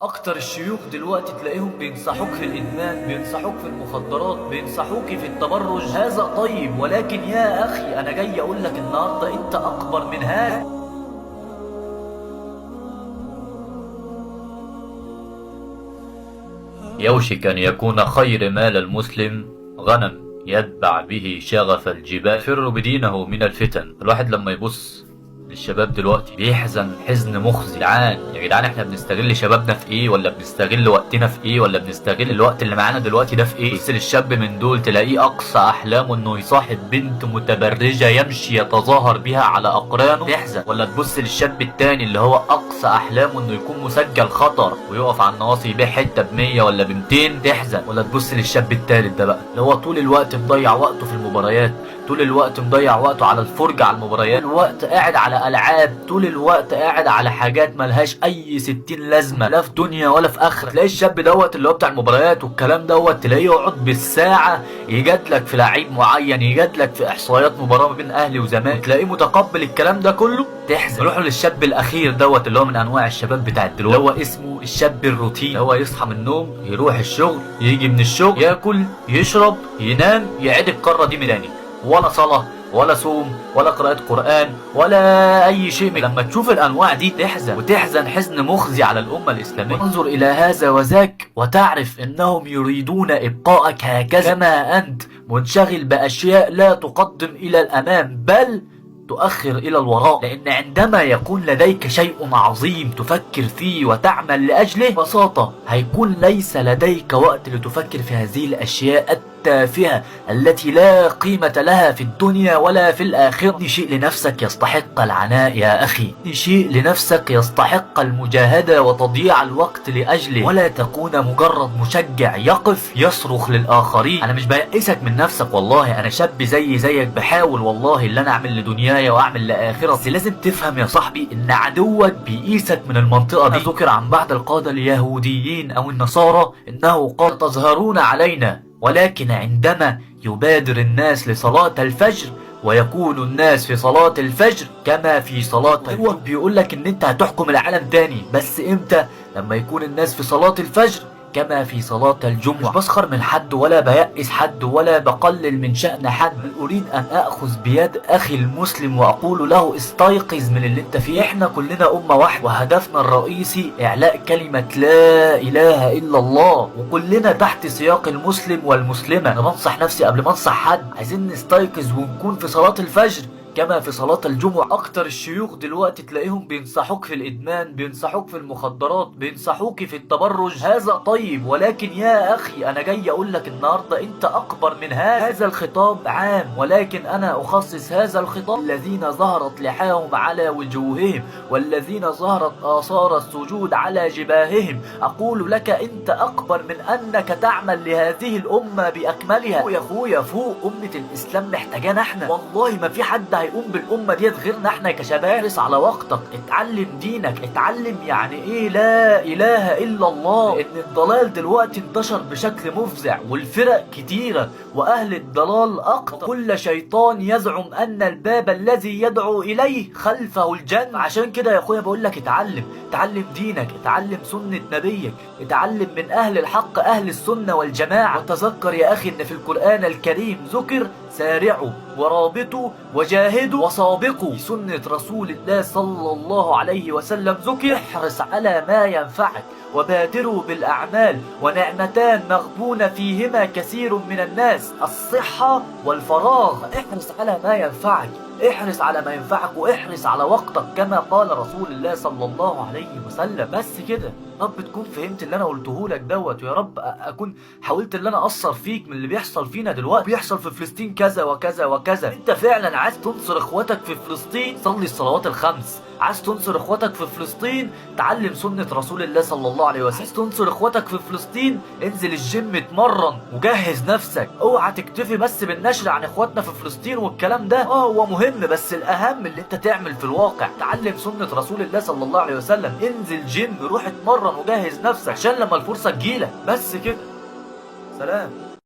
اكتر الشيوخ دلوقتي تلاقيهم بينصحوك في الادمان، بينصحوك في المخدرات، بينصحوك في التبرج. هذا طيب، ولكن يا اخي انا جاي اقول لك النهارده انت اكبر من هذا. يوشك ان يكون خير مال المسلم غنم يتبع به شغف الجبال يفر بدينه من الفتن. الواحد لما يبص الشباب دلوقتي بيحزن حزن مخزي. يا جدعان احنا بنستغل شبابنا في ايه؟ ولا بنستغل وقتنا في ايه؟ ولا بنستغل الوقت اللي معانا دلوقتي ده في ايه؟ بس الشاب من دول تلاقيه اقصى احلامه انه يصاحب بنت متبرجه يمشي يتظاهر بها على اقرانه، تحزن. ولا تبص للشاب التاني اللي هو اقصى احلامه انه يكون مسجل خطر ويقف على النواصي يبيع حته ب100 ولا ب200، تحزن. ولا تبص للشاب التالت ده بقى اللي هو طول الوقت مضيع وقته في المباريات، طول الوقت مضيع وقته على الفرجة على المباريات، طول الوقت قاعد على ألعاب، طول الوقت قاعد على حاجات ملهاش أي 60 لازمة لا في دنيا ولا في آخرة. تلاقي الشاب دوت اللي هو بتاع المباريات والكلام دوت تلاقيه يقعد بالساعة يجادلك في لعيب معين، يجادلك في إحصائيات مباراة ما بين أهلي وزمالك، تلاقيه متقبل الكلام ده كله، تحزن. نروحوا للشاب الأخير دوت اللي هو من أنواع الشباب بتاع دلوقتي اللي هو اسمه الشاب الروتين. هو يصحى من النوم، يروح الشغل، يجي من الشغل، ياكل، يشرب، ينام، يعيد القارة دي من تاني. ولا صلاة ولا صوم ولا قراءة قرآن ولا أي شيء. لما تشوف الأنواع دي تحزن، وتحزن حزن مخزي على الأمة الإسلامية. انظر إلى هذا وذاك وتعرف أنهم يريدون إبقاءك هكذا كما أنت منشغل بأشياء لا تقدم إلى الأمام بل تؤخر إلى الوراء. لأن عندما يكون لديك شيء عظيم تفكر فيه وتعمل لأجله، ببساطة هيكون ليس لديك وقت لتفكر في هذه الأشياء التافهة التي لا قيمة لها في الدنيا ولا في الآخرة. دي شيء لنفسك يستحق العناء يا أخي، دي شيء لنفسك يستحق المجاهدة وتضييع الوقت لأجله، ولا تكون مجرد مشجع يقف يصرخ للآخرين. أنا مش بيأسك من نفسك والله، أنا شاب زيك بحاول والله اللي أنا أعمل لدنياي وأعمل لآخرة. بس لازم تفهم يا صاحبي إن عدوك بيقيسك من المنطقة دي. ذكر عن بعض القادة اليهوديين أو النصارى إنه قال تظهرون علينا، ولكن عندما يبادر الناس لصلاة الفجر ويكون الناس في صلاة الفجر كما في صلاة هو بيقول لك ان انت هتحكم العالم تاني، بس امتى؟ لما يكون الناس في صلاة الفجر كما في صلاة الجمعة. مش بسخر من حد ولا بيأس حد ولا بقلل من شأن حد، بل أريد أن أخذ بيد أخي المسلم وأقول له استيقظ من اللي انت فيه. احنا كلنا أمة واحدة وهدفنا الرئيسي إعلاء كلمة لا إله إلا الله، وكلنا تحت سياق المسلم والمسلمة. أنا بنصح نفسي قبل ما انصح حد، عايزين نستيقظ ونكون في صلاة الفجر كما في صلاة الجمعة. اكتر الشيوخ دلوقتي تلاقيهم بينصحوك في الادمان، بينصحوك في المخدرات، بينصحوك في التبرج. هذا طيب، ولكن يا اخي انا جاي اقول لك النهاردة انت اكبر من هذا الخطاب عام، ولكن انا اخصص هذا الخطاب الذين ظهرت لحاهم على وجوههم والذين ظهرت آثار السجود على جباههم. اقول لك انت اكبر من انك تعمل لهذه الامة باكملها. يا اخويا فوق، امة الاسلام محتاجانا احنا والله، ما في حد هيقوم بالامه ديت غيرنا احنا كشباب. احرص على وقتك، اتعلم دينك، اتعلم يعني ايه لا اله الا الله. لان الضلال دلوقتي انتشر بشكل مفزع والفرق كتيره واهل الضلال اكتر، كل شيطان يزعم ان الباب الذي يدعو اليه خلفه الجنه. عشان كده يا اخويا بقول لك اتعلم دينك، اتعلم سنه نبيك، اتعلم من اهل الحق اهل السنه والجماعه. وتذكر يا اخي ان في القران الكريم ذكر سارعوا ورابطوا وجاهدوا وسابقوا. سنة رسول الله صلى الله عليه وسلم ذكر احرص على ما ينفعك وبادروا بالأعمال ونعمتان مغبون فيهما كثير من الناس الصحة والفراغ. احرص على ما ينفعك، احرص على ما ينفعك واحرص على وقتك كما قال رسول الله صلى الله عليه وسلم. بس كده رب تكون فهمت اللي انا قلته لك دوت، ويا رب اكون حاولت اللي انا اثر فيك من اللي بيحصل فينا دلوقتي. بيحصل في فلسطين كذا وكذا وكذا. انت فعلا عايز تنصر اخواتك في فلسطين؟ صلي الصلوات الخمس. عايز تنصر اخواتك في فلسطين؟ تعلم سنة رسول الله صلى الله عليه وسلم. عايز تنصر اخواتك في فلسطين؟ انزل الجيم اتمرن وجهز نفسك. اوعى تكتفي بس بالنشر عن اخواتنا في فلسطين والكلام ده، هو مهم بس الاهم اللي انت تعمل في الواقع. تعلم سنة رسول الله صلى الله عليه وسلم، انزل جيم، روح اتمرن وجهز نفسك عشان لما الفرصة تجيلك. بس كده، سلام.